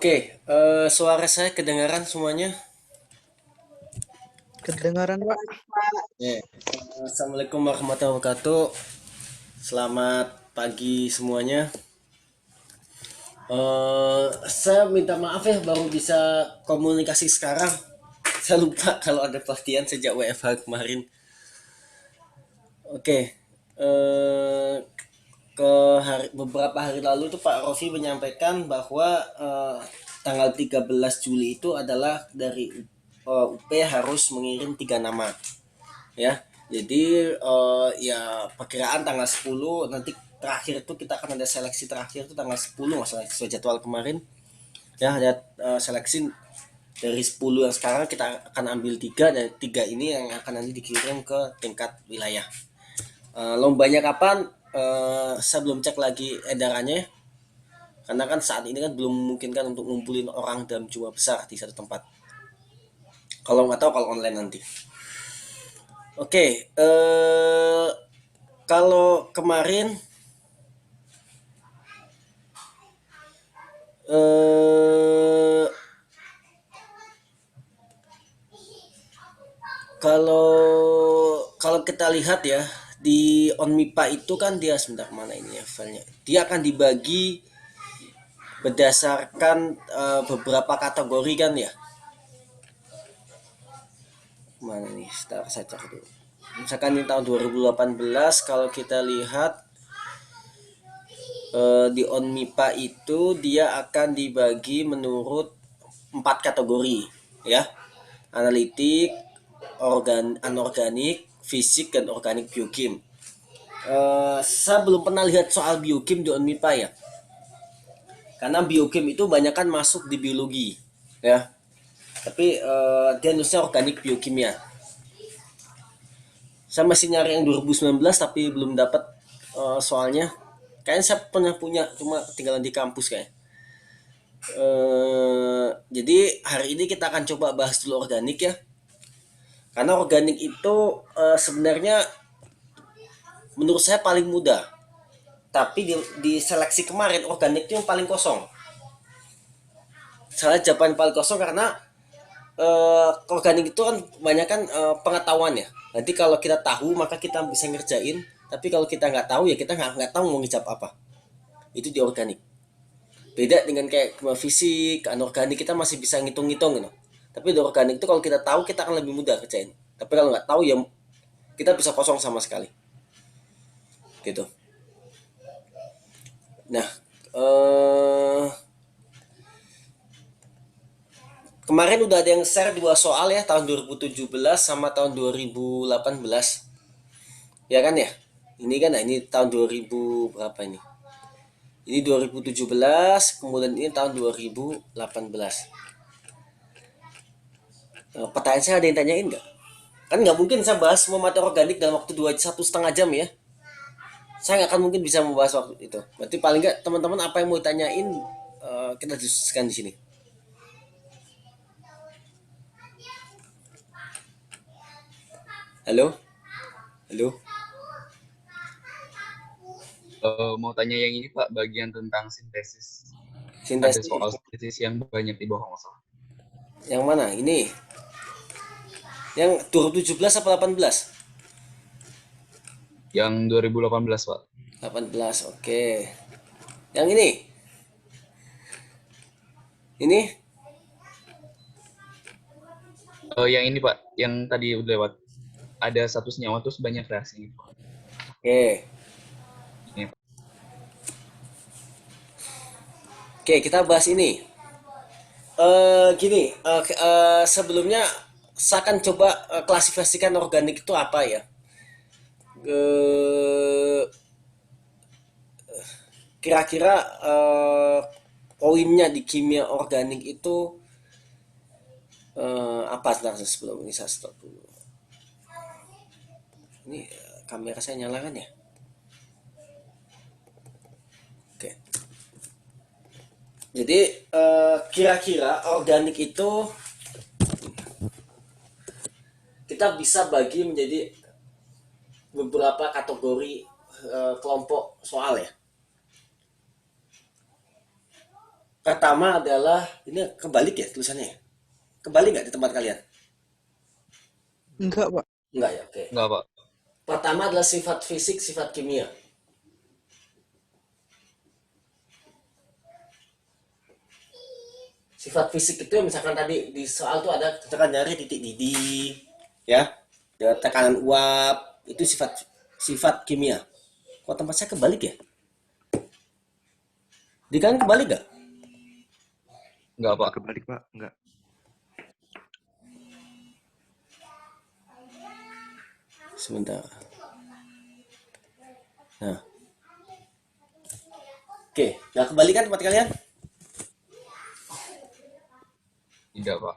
Oke, suara saya kedengaran semuanya? Kedengaran, Pak. Ya. Assalamualaikum warahmatullahi wabarakatuh. Selamat pagi semuanya. Saya minta maaf ya baru bisa komunikasi sekarang. Saya lupa kalau ada pelatihan sejak WFH kemarin. Oke, eh, beberapa hari lalu tuh Pak Rofi menyampaikan bahwa tanggal 13 Juli itu adalah dari UP harus mengirim 3 nama. Ya, jadi ya perkiraan tanggal 10 nanti terakhir itu kita akan ada seleksi terakhir itu tanggal 10 masalah sesuai jadwal kemarin. Ya, ada seleksi dari 10 yang sekarang kita akan ambil 3 dan 3 ini yang akan nanti dikirim ke tingkat wilayah. Lombanya kapan? Saya belum cek lagi edarannya karena kan saat ini kan belum memungkinkan untuk ngumpulin orang dalam jumlah besar di satu tempat. Kalau nggak tahu kalau online nanti. Oke, kalau kemarin eh kalau kalau kita lihat ya di Onmipa itu kan dia sebentar mana ini ya filenya. Dia akan dibagi berdasarkan beberapa kategori kan ya. Mana nih? Sebentar saya cek dulu. Misalkan di tahun 2018 kalau kita lihat di Onmipa itu dia akan dibagi menurut 4 kategori ya. Analitik, anorganik, fisik dan organik biokim. Saya belum pernah lihat soal biokim di Unmipa ya. Karena biokim itu banyak kan masuk di biologi, ya. Tapi dia nulisnya organik biokimia. Saya masih nyari yang 2019 tapi belum dapat soalnya. Kayaknya saya pernah punya, cuma tinggalan di kampus kayak. Jadi hari ini kita akan coba bahas dulu organik ya. Karena organik itu sebenarnya menurut saya paling mudah. Tapi di seleksi kemarin organik itu yang paling kosong. Salah jawaban paling kosong karena organik itu kan banyak kan pengetahuan ya. Nanti kalau kita tahu maka kita bisa ngerjain. Tapi kalau kita nggak tahu ya kita nggak tahu mau ngejawab apa. Itu di organik. Beda dengan kayak fisik, anorganik kita masih bisa ngitung-ngitung gitu. Tapi di organik itu kalau kita tahu kita akan lebih mudah kerjain. Tapi kalau nggak tahu ya kita bisa kosong sama sekali. Gitu. Nah, kemarin udah ada yang share 2 soal ya tahun 2017 sama tahun 2018. Ya kan ya? Ini kan nah ini tahun 2000 berapa ini? Ini 2017, kemudian ini tahun 2018. Pertanyaan saya ada yang tanyain nggak? Kan nggak mungkin saya bahas semua materi organik dalam waktu 1,5 jam ya. Saya nggak akan mungkin bisa membahas waktu itu. Berarti paling nggak teman-teman apa yang mau ditanyain kita diskusikan di sini. Halo? Halo? Mau tanya yang ini Pak, bagian tentang sintesis. Ada Sintesis soal sintesis yang banyak di bawah masalah. yang mana? Ini yang 2017 apa 18? Yang 2018 Pak. 18, oke. Yang ini? Ini? Yang ini Pak, yang tadi udah lewat. Ada satu senyawa terus banyak reaksi. Oke. Ini Pak. Oke, kita bahas ini. Gini, sebelumnya saya akan coba klasifikasikan organik itu apa ya. Eh, Kira-kira poinnya di kimia organik itu apa? Sebentar, sebelum ini saya stop dulu. Ini kamera saya nyalakan ya. Oke. Jadi kira-kira organik itu kita bisa bagi menjadi beberapa kategori kelompok soal ya. Pertama adalah ini kebalik ya tulisannya ya? Kebalik nggak di tempat kalian? Enggak, Pak. Enggak ya, oke. Enggak, Pak. Pertama adalah sifat fisik, sifat kimia. Sifat fisik itu misalkan tadi di soal tuh ada misalkan nyari titik didih, ya, tekanan uap, itu sifat sifat kimia. Kok tempat saya kebalik ya? Di kalian kebalik gak? Enggak, Pak. Kebalik, Pak. Enggak. Sebentar. Nah, oke. Nah, kebalikan tempat kalian? Tidak, Pak.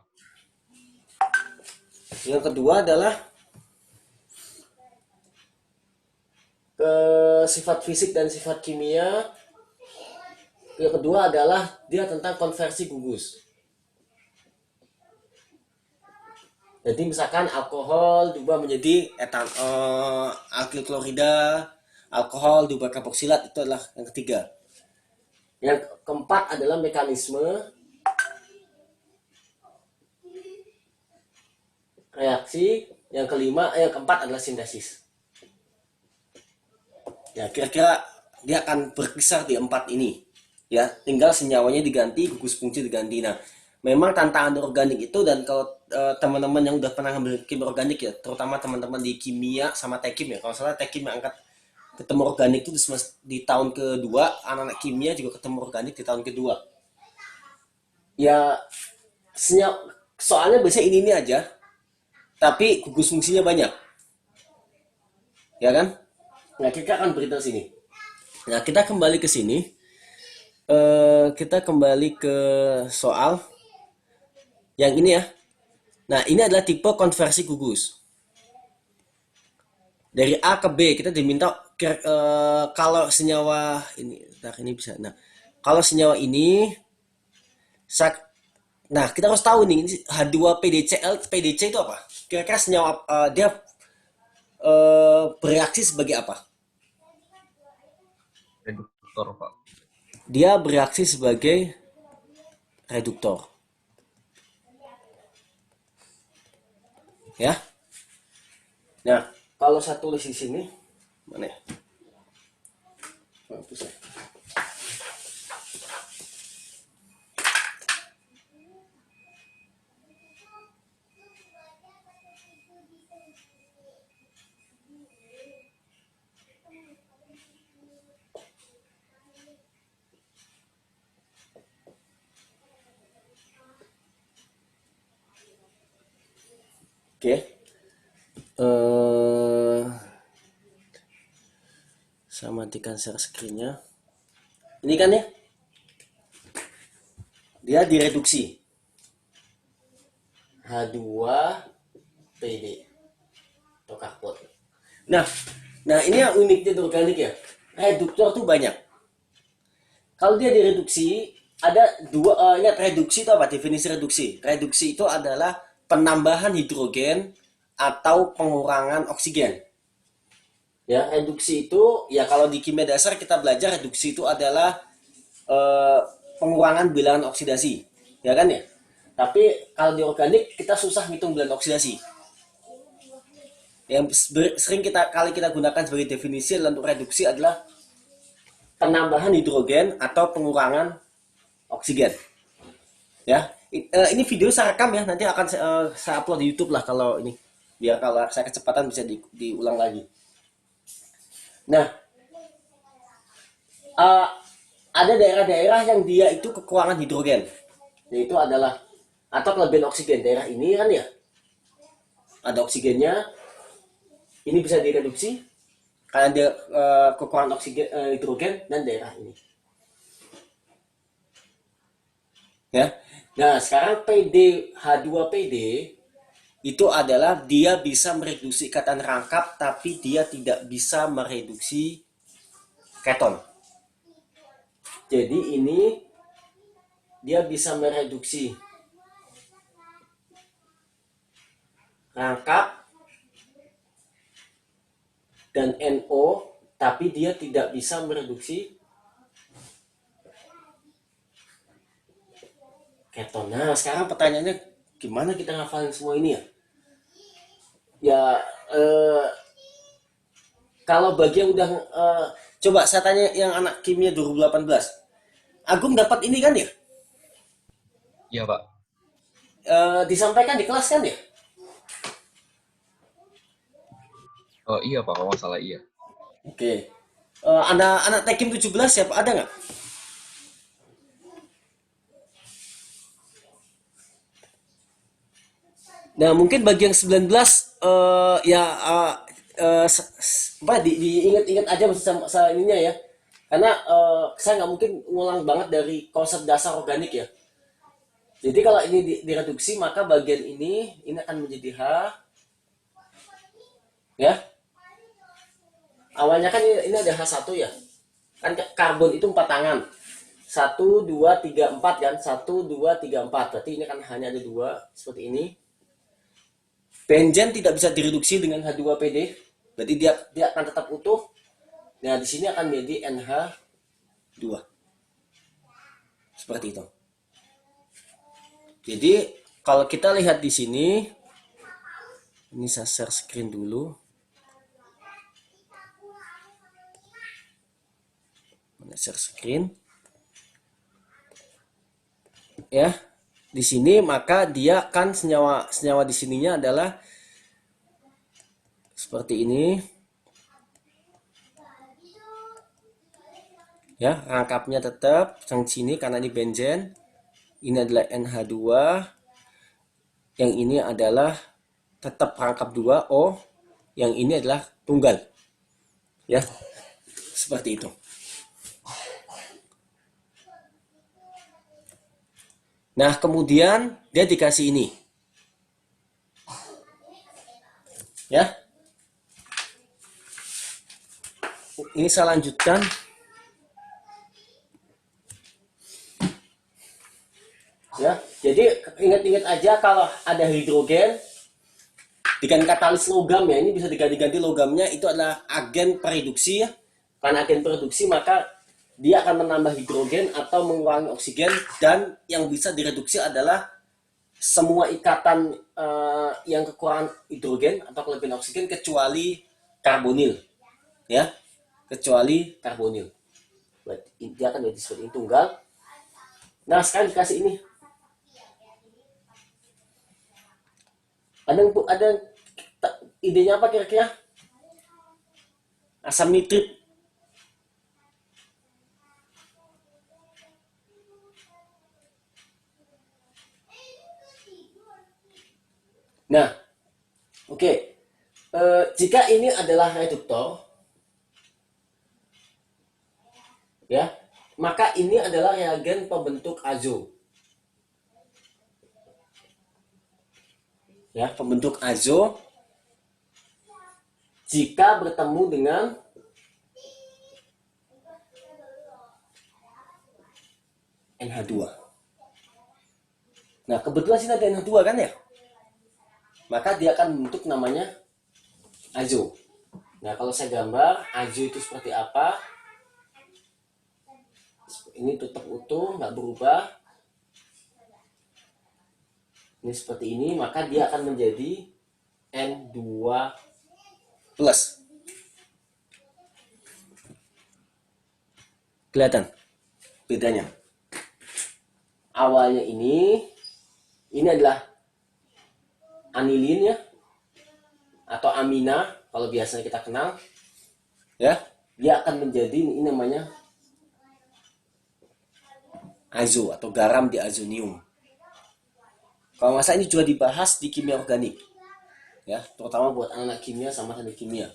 Yang kedua adalah ke sifat fisik dan sifat kimia. Yang kedua adalah dia tentang konversi gugus. Jadi misalkan alkohol diubah menjadi alkil klorida, alkohol diubah karboksilat, itu adalah yang ketiga. Yang keempat adalah mekanisme reaksi. Yang kelima, yang keempat adalah sintesis. Ya, kira-kira dia akan berkisar di empat ini. Ya, tinggal senyawanya diganti, gugus fungsi diganti. Nah, memang tantangan organik itu, dan kalau teman-teman yang udah pernah ngambil kimia organik ya, terutama teman-teman di kimia sama tekim ya. Kalau salah tekim yang angkat ketemu organik itu di tahun kedua, anak-anak kimia juga ketemu organik di tahun kedua. Ya, soalnya biasanya ini aja, tapi gugus fungsinya banyak. Ya kan? Nah, kita akan beritahu sini. Nah, kita kembali ke sini. Kita kembali ke soal yang ini ya. Nah, ini adalah tipe konversi gugus. Dari A ke B kita diminta kalau senyawa ini bisa. Nah, kalau senyawa ini nah, kita harus tahu nih H2PDCl, PDC itu apa? Kira-kira senyawa dia bereaksi sebagai apa? Reduktor, Pak. Dia bereaksi sebagai reduktor. Ya. Nah, kalau saya tulis di sini, mana ya? Hapus ya. Oke. Saya matikan share screen-nya. Ini kan ya, dia direduksi H2PD atau karbon. Nah, ini yang uniknya di organik ya. Reduktor tuh banyak. Kalau dia direduksi, ada dua. Ingat reduksi itu apa? Definisi reduksi. Reduksi itu adalah penambahan hidrogen atau pengurangan oksigen. Ya, reduksi itu ya kalau di kimia dasar kita belajar reduksi itu adalah pengurangan bilangan oksidasi, ya kan ya. Tapi kalau di organik kita susah ngitung bilangan oksidasi. Yang sering kita gunakan sebagai definisi untuk reduksi adalah penambahan hidrogen atau pengurangan oksigen. Ya, ini video saya rekam ya, nanti akan saya upload di YouTube lah kalau ini, biar kalau saya kecepatan bisa diulang lagi. Nah, ada daerah-daerah yang dia itu kekurangan hidrogen, yaitu adalah atau kelebihan oksigen. Daerah ini kan ya ada oksigennya, ini bisa direduksi karena dia kekurangan oksigen hidrogen, dan daerah ini. Ya. Nah, sekarang H2PD itu adalah dia bisa mereduksi ikatan rangkap, tapi dia tidak bisa mereduksi keton. Jadi ini dia bisa mereduksi rangkap dan NO, tapi dia tidak bisa mereduksi keton. Nah, sekarang pertanyaannya gimana kita ngafalin semua ini ya? Ya, eh, kalau bagi yang udah coba saya tanya yang anak kimia 2018. Agung dapat ini kan ya? Iya, Pak. Disampaikan di kelas kan ya? Oh, iya, Pak. Kalau nggak salah iya. Oke. Anak Tekim 17 siapa? Ada nggak? Nah, mungkin bagi yang 19 ya apa diingat-ingat aja maksud ininya ya. Karena saya nggak mungkin ngulang banget dari konsep dasar organik ya. Jadi kalau ini direduksi maka bagian ini akan menjadi H ya. Awalnya kan ini ada H1 ya. Kan karbon itu 4 tangan. 1, 2, 3, 4 kan. 1, 2, 3, 4. Berarti ini kan hanya ada 2 seperti ini. Benzen tidak bisa direduksi dengan H2PD. Berarti dia akan tetap utuh. Nah, di sini akan menjadi NH2. Seperti itu. Jadi, kalau kita lihat di sini, ini saya share screen dulu. Mana share screen? Ya, di sini maka dia kan senyawa di sininya adalah seperti ini. Ya, rangkapnya tetap yang sini karena ini benzen. Ini adalah NH2. Yang ini adalah tetap rangkap 2O. Yang ini adalah tunggal. Ya, seperti itu. Nah, kemudian dia dikasih ini. Ya. Ini saya lanjutkan. Ya, jadi ingat-ingat aja kalau ada hidrogen dengan katalis logam ya, ini bisa diganti-ganti logamnya, itu adalah agen pereduksi ya. Karena agen pereduksi maka dia akan menambah hidrogen atau mengurangi oksigen, dan yang bisa direduksi adalah semua ikatan yang kekurangan hidrogen atau kelebihan oksigen kecuali karbonil ya, kecuali karbonil. Dia akan jadi seperti ini tunggal. Nah, sekarang dikasih ini. Ada idenya apa kira-kira? Asam nitrit. Nah, oke. Jika ini adalah reduktor, ya, maka ini adalah reagen pembentuk azo. Ya, pembentuk azo jika bertemu dengan NH2. Nah, kebetulan sini ada NH2 kan ya? Maka dia akan membentuk namanya azo. Nah, kalau saya gambar azo itu seperti apa? Ini tetap utuh, nggak berubah. Ini seperti ini, maka dia akan menjadi N2 plus. Kelihatan bedanya. Awalnya ini adalah anilin ya, atau amina kalau biasanya kita kenal ya. Dia akan menjadi ini namanya azo atau garam di azonium. Kalau masa ini juga dibahas di kimia organik ya, terutama buat anak kimia sama teknik kimia.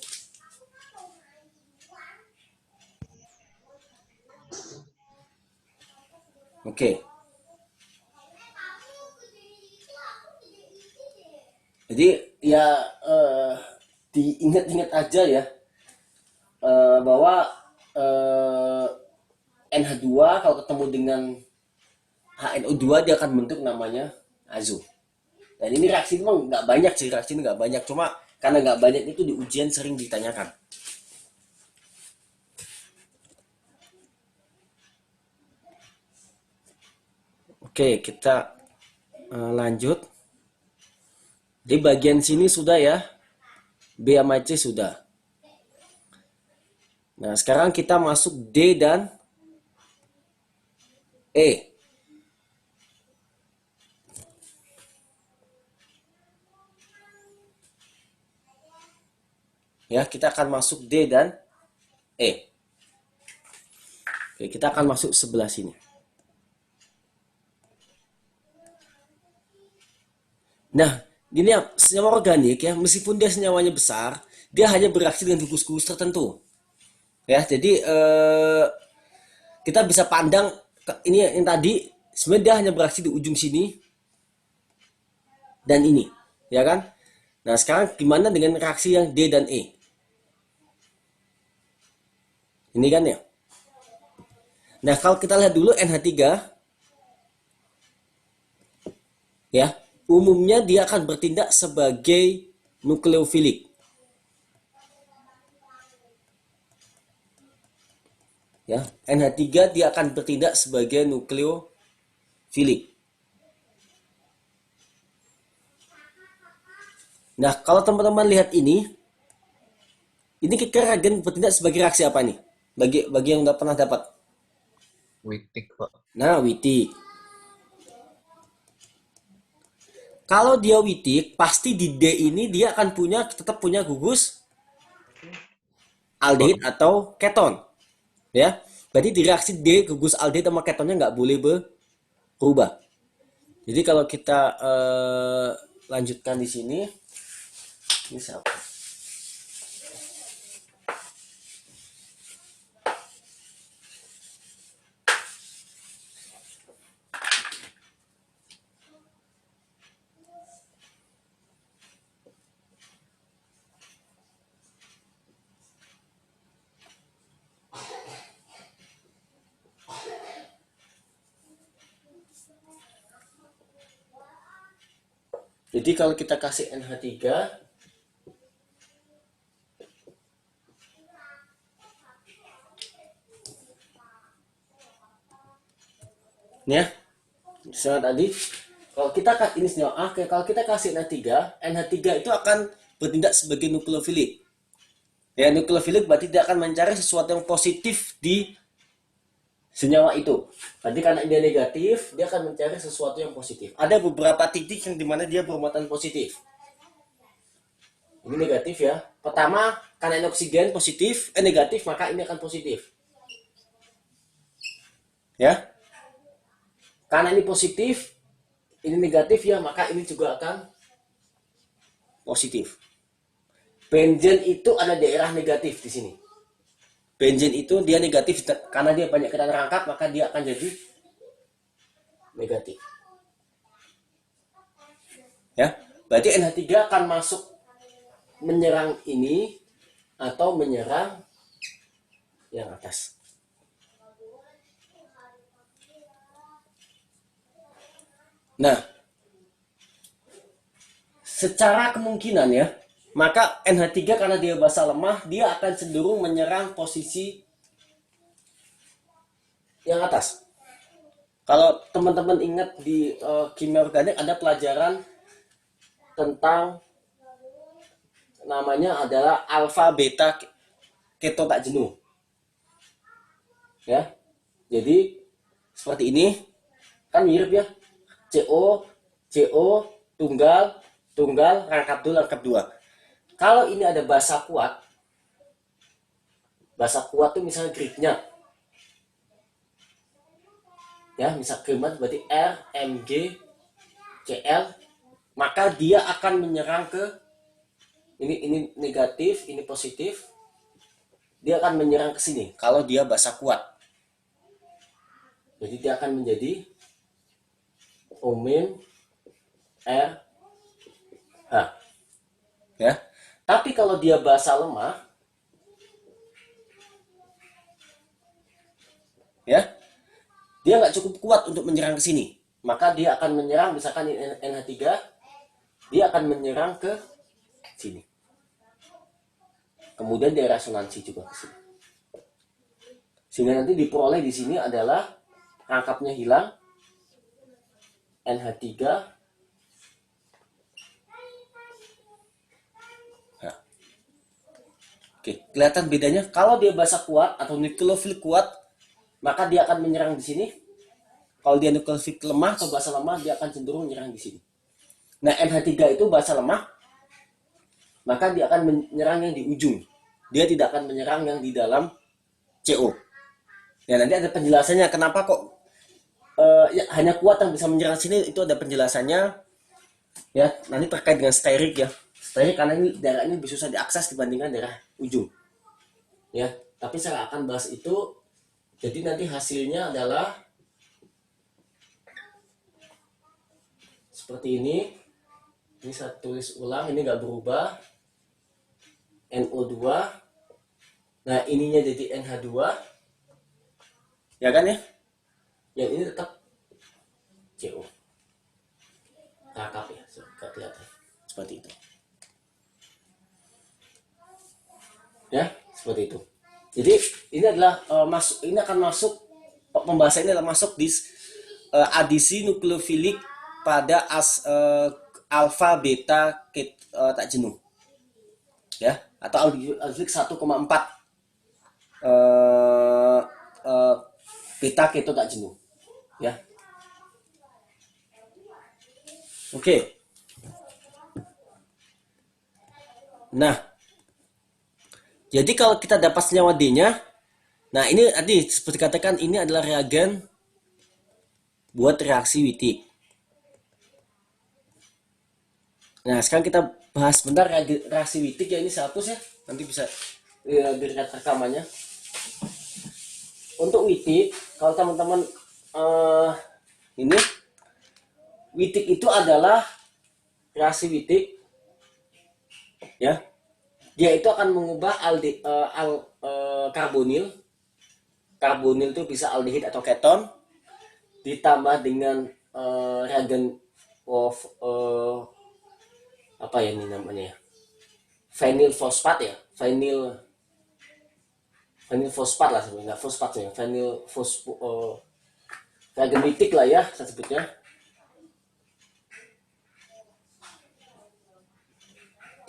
Oke. Jadi ya diingat-ingat aja ya, bahwa NH2 kalau ketemu dengan HNO2 dia akan bentuk namanya azo. Dan ini reaksi memang nggak banyak sih, reaksi ini nggak banyak, cuma karena nggak banyak itu di ujian sering ditanyakan. Oke, kita lanjut. Di bagian sini sudah ya, B sama C sudah. Nah, sekarang kita masuk D dan E. Ya, kita akan masuk D dan E. Oke, kita akan masuk sebelah sini. Nah, ini senyawa organik ya, meskipun dia senyawanya besar, dia hanya bereaksi dengan gugus-gugus tertentu. Ya, jadi kita bisa pandang ini yang tadi sebenarnya dia hanya bereaksi di ujung sini dan ini, ya kan? Nah, sekarang gimana dengan reaksi yang D dan E? Ini kan ya. Nah, kalau kita lihat dulu NH3 ya, umumnya dia akan bertindak sebagai nukleofilik. Ya, NH3 dia akan bertindak sebagai nukleofilik. Nah, kalau teman-teman lihat ini kira-kira reagen bertindak sebagai reaksi apa nih? Bagi yang udah pernah dapat. Witik, Pak. Nah, Witik. Kalau dia Witik, pasti di D ini dia akan tetap punya gugus aldehid atau keton. Ya. Berarti di reaksi D gugus aldehid sama ketonnya nggak boleh berubah. Jadi kalau kita lanjutkan di sini, misal. Jadi kalau kita kasih NH3, ya, misalnya tadi, kalau kita ini senyawa A, kalau kita kasih NH3 itu akan bertindak sebagai nukleofilik. Ya, nukleofilik berarti dia akan mencari sesuatu yang positif di senyawa itu. Berarti karena dia negatif, dia akan mencari sesuatu yang positif. Ada beberapa titik yang dimana dia bermuatan positif. Ini negatif ya. Pertama, karena ini oksigen positif, negatif, maka ini akan positif. Ya. Karena ini positif, ini negatif ya, maka ini juga akan positif. Benzen itu ada daerah negatif di sini. Benzen itu dia negatif karena dia banyak ketan rangkap, maka dia akan jadi negatif. Ya, berarti NH3 akan masuk menyerang ini atau menyerang yang atas. Nah, secara kemungkinan ya, maka NH3 karena dia basa lemah, dia akan cenderung menyerang posisi yang atas. Kalau teman-teman ingat di kimia organik ada pelajaran tentang namanya adalah alfa beta keto tak jenuh. Ya. Jadi seperti ini kan mirip ya. CO tunggal rangkap 2. Kalau ini ada basa kuat tuh misalnya gripnya ya, misal kemat berarti R, Mg, Cl, maka dia akan menyerang ke ini negatif, ini positif, dia akan menyerang ke sini kalau dia basa kuat. Jadi dia akan menjadi Omin R H. Ya. Tapi kalau dia basa lemah, ya, dia nggak cukup kuat untuk menyerang ke sini, maka dia akan menyerang, misalkan NH3, dia akan menyerang ke sini. Kemudian dia resonansi juga ke sini. Sehingga nanti diperoleh di sini adalah rangkapnya hilang, NH3. Nah, oke, kelihatan bedanya. Kalau dia basa kuat atau nukleofil kuat, maka dia akan menyerang di sini. Kalau dia nukleofil lemah atau basa lemah, dia akan cenderung menyerang di sini. Nah, NH3 itu basa lemah, maka dia akan menyerang yang di ujung. Dia tidak akan menyerang yang di dalam CO. Ya, nanti ada penjelasannya kenapa kok ya, hanya kuat yang bisa menyerang sini, itu ada penjelasannya. Ya, nanti terkait dengan sterik ya. Sterik karena ini daerah ini lebih susah diakses dibandingkan daerah ujung. Ya, tapi saya akan bahas itu. Jadi nanti hasilnya adalah seperti ini. Ini saya tulis ulang, ini nggak berubah. NO2. Nah, ininya jadi NH2. Ya kan ya? Yang ini tetap CO. Kakap ya, nggak kelihatan. Seperti itu. Ya, seperti itu. Jadi ini adalah ini akan masuk, pembahasan ini adalah masuk di adisi nukleofilik pada alfa beta tak jenuh. Ya, atau alfilik 1,4 beta keto tak jenuh. Ya. Oke. Nah, jadi kalau kita dapat senyawa D-nya, nah ini tadi seperti katakan ini adalah reagen buat reaksi Wittig. Nah, sekarang kita bahas bentar reaksi Wittig ya, ini saya hapus ya. Nanti bisa dilihat rekamannya. Untuk Wittig, kalau teman-teman ini Wittig itu adalah reaksi Wittig ya. Dia itu akan mengubah karbonil. Karbonil itu bisa aldehid atau keton ditambah dengan reagen of apa ya ini namanya ya, vinyl fosfat ya, vinyl fosfat lah sebenarnya, nggak fosfat ya, vinyl reagen Wittig lah ya saya sebutnya.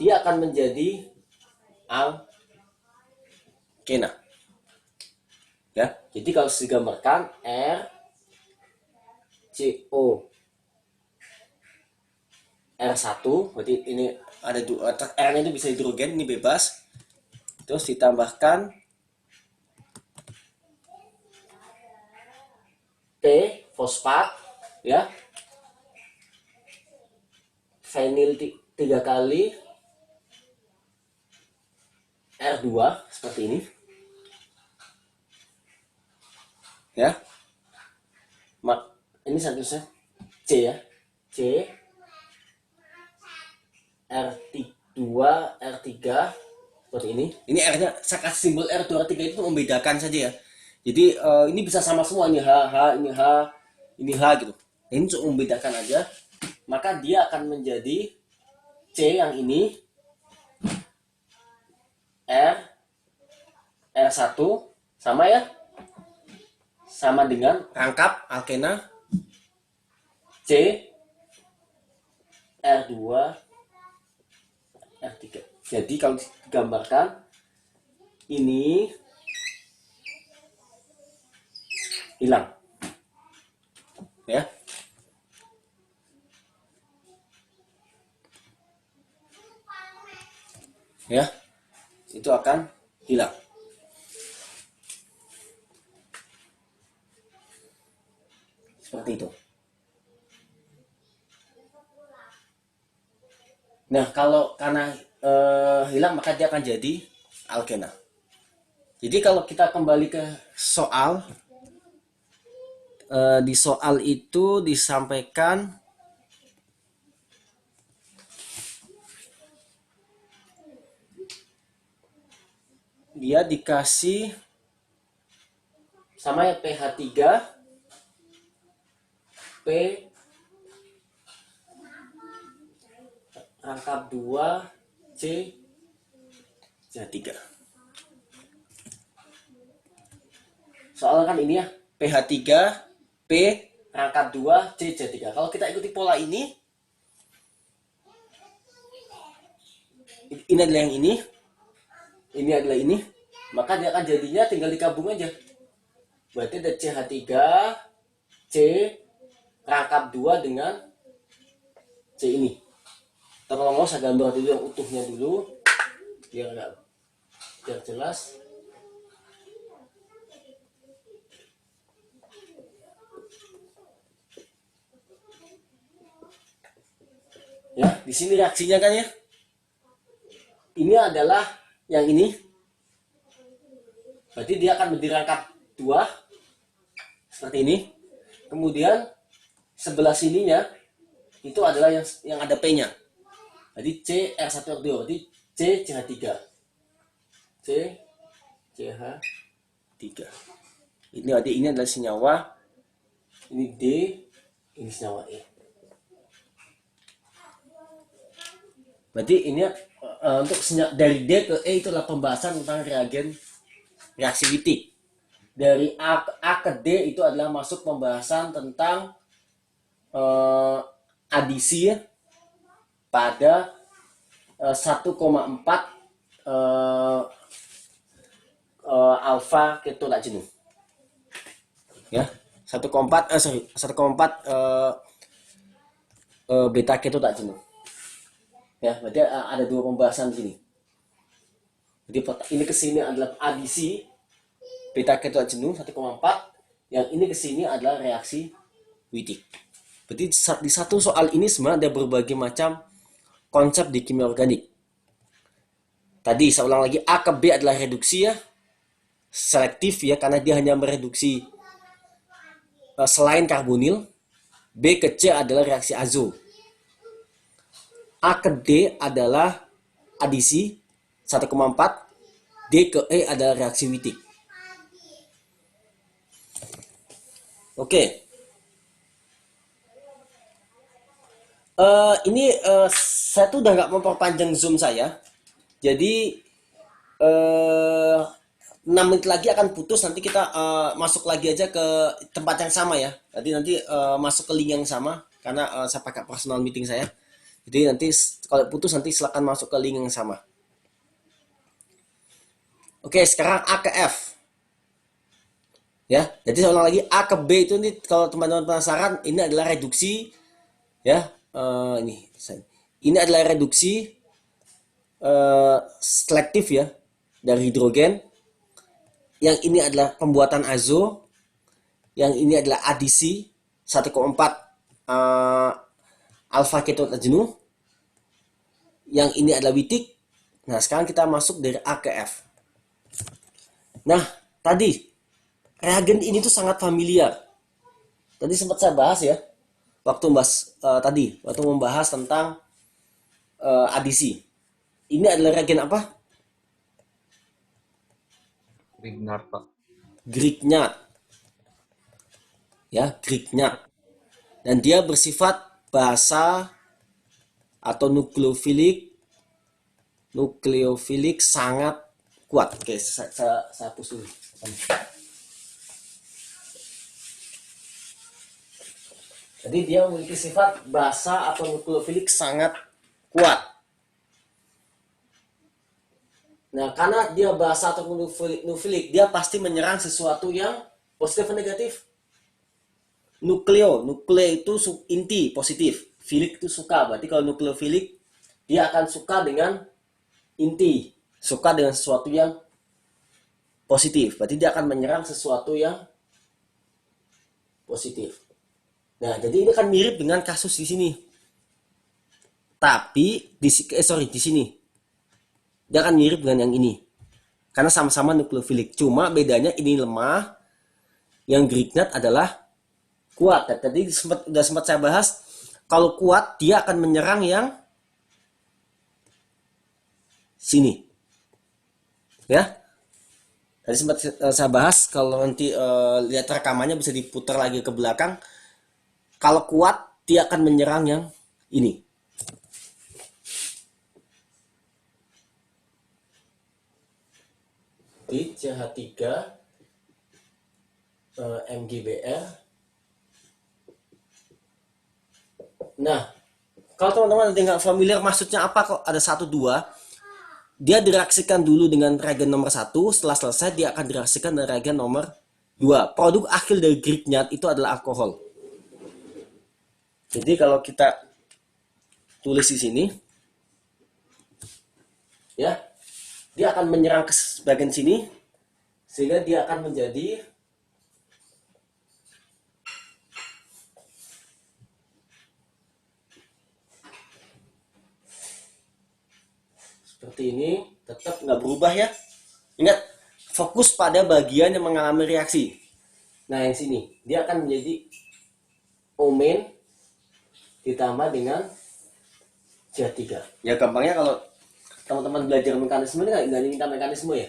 Dia akan menjadi alkena ya. Jadi kalau digambarkan RCO R1, berarti ini ada R-nya itu bisa hidrogen, ini bebas. Terus ditambahkan T fosfat ya. Vinyl 3 kali R2 seperti ini. Ya. Ini statusnya C ya. C R2 R3 seperti ini. Ini R-nya saya kasih simbol R2 R3 itu membedakan saja ya. Jadi ini bisa sama semua, ini H, ini H, ini H gitu. Ini untuk membedakan aja. Maka dia akan menjadi C yang ini R1 sama ya, sama dengan rangkap alkena C R2 R3. Jadi kalau digambarkan ini hilang ya. Ya, itu akan hilang. Seperti itu. Nah, kalau karena hilang maka dia akan jadi alkena. Jadi kalau kita kembali ke soal, di soal itu disampaikan dia dikasih sama ya pH 3 P rangkap 2 C 3. Soalnya kan ini ya pH 3 P rangkap 2 C C3. Kalau kita ikuti pola ini adalah yang ini adalah ini, maka dia akan jadinya tinggal dikabung aja. Berarti ada CH3 C rangkap 2 dengan C ini. Kalau mau saya gambar dulu yang utuhnya dulu biar jelas. Ya, di sini reaksinya kan ya. Ini adalah yang ini. Berarti dia akan dirangkap 2 seperti ini. Kemudian sebelah sininya itu adalah yang ada P-nya. Jadi C R1 R2, berarti C CH3. C CH3. Ini adalah senyawa. Ini D, ini senyawa E. Berarti ini untuk dari D ke E itu adalah pembahasan tentang reagen reaksi Wittig. Dari A ke D itu adalah masuk pembahasan tentang adisi pada 1,4 alfa ketolat jenuh. Ya, 1,4 beta ketolat jenuh. Ya, berarti ada 2 pembahasan di sini. Jadi ini ke sini adalah adisi beta ketolat jenuh 1,4, yang ini ke sini adalah reaksi Wittig. Berarti di satu soal ini sebenarnya ada berbagai macam konsep di kimia organik. Tadi saya ulang lagi, A ke B adalah reduksi ya, selektif ya, karena dia hanya mereduksi selain karbonil. B ke C adalah reaksi azo. A ke D adalah adisi 1,4. D ke E adalah reaksi Wittig. Oke. Ini saya tuh udah nggak memperpanjang zoom saya. Jadi 6 menit lagi akan putus, nanti kita masuk lagi aja ke tempat yang sama ya. Nanti masuk ke link yang sama karena saya pakai personal meeting saya. Jadi nanti kalau putus nanti silakan masuk ke link yang sama. Oke, sekarang A ke F. Ya, jadi saya ulang lagi, A ke B itu nih, kalau teman-teman penasaran, ini adalah reduksi ya. Ini adalah reduksi selektif ya dari hidrogen. Yang ini adalah pembuatan azo. Yang ini adalah adisi 1,4 alfa ketolat jenuh. Yang ini adalah Wittig. Nah, sekarang kita masuk dari A ke F. Nah, tadi reagen ini tuh sangat familiar. Tadi sempat saya bahas ya, waktu membahas tentang adisi. Ini adalah reagen apa? Grignard, Pak. Grignard. Ya, Grignard. Dan dia bersifat basa atau nukleofilik sangat kuat. Oke, saya hapus dulu. Jadi dia memiliki sifat basa atau nukleofilik sangat kuat. Nah, karena dia basa atau nukleofilik, dia pasti menyerang sesuatu yang positif atau negatif. Nukleo itu inti positif, filik itu suka. Berarti kalau nukleofilik dia akan suka dengan inti, suka dengan sesuatu yang positif. Berarti dia akan menyerang sesuatu yang positif. Nah, jadi ini kan mirip dengan kasus di sini. Tapi di sini dia akan mirip dengan yang ini. Karena sama-sama nukleofilik. Cuma bedanya ini lemah, yang Grignard adalah kuat. Tadi sudah sempat saya bahas, kalau kuat dia akan menyerang yang sini. Ya. Tadi sempat saya bahas, kalau nanti lihat rekamannya bisa diputar lagi ke belakang. Kalau kuat dia akan menyerang yang ini. Di CH3 MgBr Nah, kalau teman-teman ada nggak familiar maksudnya apa kok ada 1, 2, dia direaksikan dulu dengan reagen nomor 1, setelah selesai dia akan direaksikan dengan reagen nomor 2. Produk akhir dari Grignard itu adalah alkohol. Jadi kalau kita tulis di sini, ya, dia akan menyerang ke bagian sini, sehingga dia akan menjadi seperti ini, tetap nggak berubah ya. Ingat, fokus pada bagian yang mengalami reaksi. Nah, yang sini, dia akan menjadi omen ditambah dengan CH3. Ya gampangnya kalau teman-teman belajar mekanisme ini nggak minta mekanisme ya.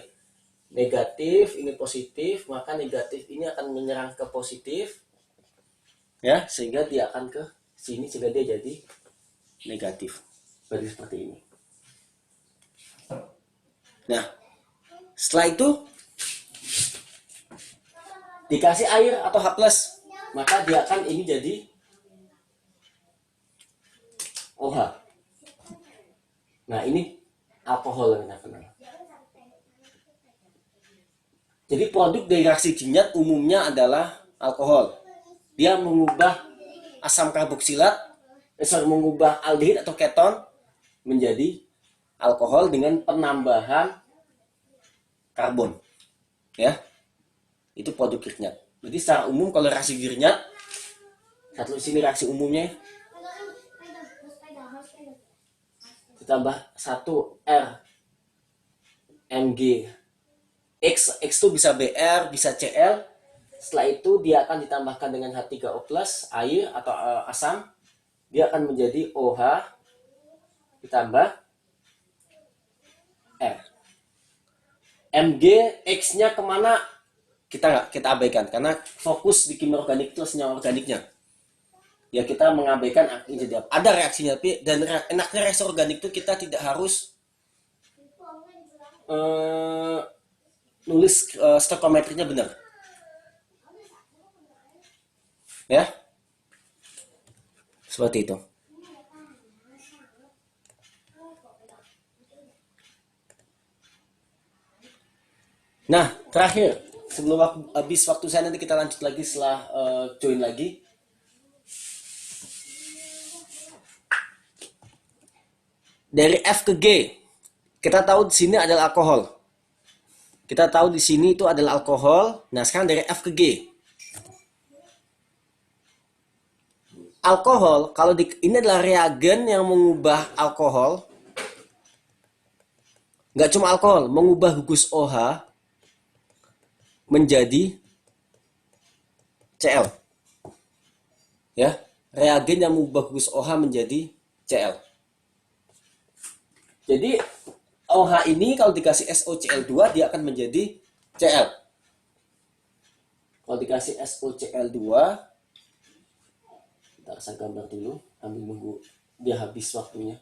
Negatif, ini positif, maka negatif ini akan menyerang ke positif. Ya, sehingga dia akan ke sini, sehingga dia jadi negatif. Berarti seperti ini. Nah, setelah itu dikasih air atau H+, maka dia akan ini jadi OH. Nah, ini alkohol yang kita kenal. Jadi produk dari reaksi Grignard umumnya adalah alkohol. Dia mengubah asam karboksilat, mengubah aldehid atau keton menjadi alkohol dengan penambahan karbon. Ya. Itu produk Grignard. Jadi secara umum kalau reaksi Grignard, satu sini reaksi umumnya ditambah 1 R Mg X itu bisa Br, bisa Cl. Setelah itu dia akan ditambahkan dengan H3O+, air atau asam. Dia akan menjadi OH ditambah R. Mg X-nya kemana? Kita abaikan karena fokus di kimia organik itu senyawa organiknya. Ya kita mengabaikan jadi ada reaksinya, tapi dan enaknya reaksi organik itu kita tidak harus nulis stoichiometrinya benar. Ya. Seperti itu. Nah, terakhir sebelum habis waktu saya nanti kita lanjut lagi setelah join lagi. Dari F ke G, kita tahu di sini adalah alkohol. Kita tahu di sini itu adalah alkohol. Nah, sekarang dari F ke G. Alkohol, kalau ini adalah reagen yang mengubah alkohol. Nggak cuma alkohol, mengubah gugus OH menjadi Cl. Ya, reagen yang mengubah gugus OH menjadi Cl. Jadi OH ini kalau dikasih SOCl2 dia akan menjadi Cl. Kalau dikasih SOCl2, kita saya gambar dulu, ambil nunggu dia habis waktunya.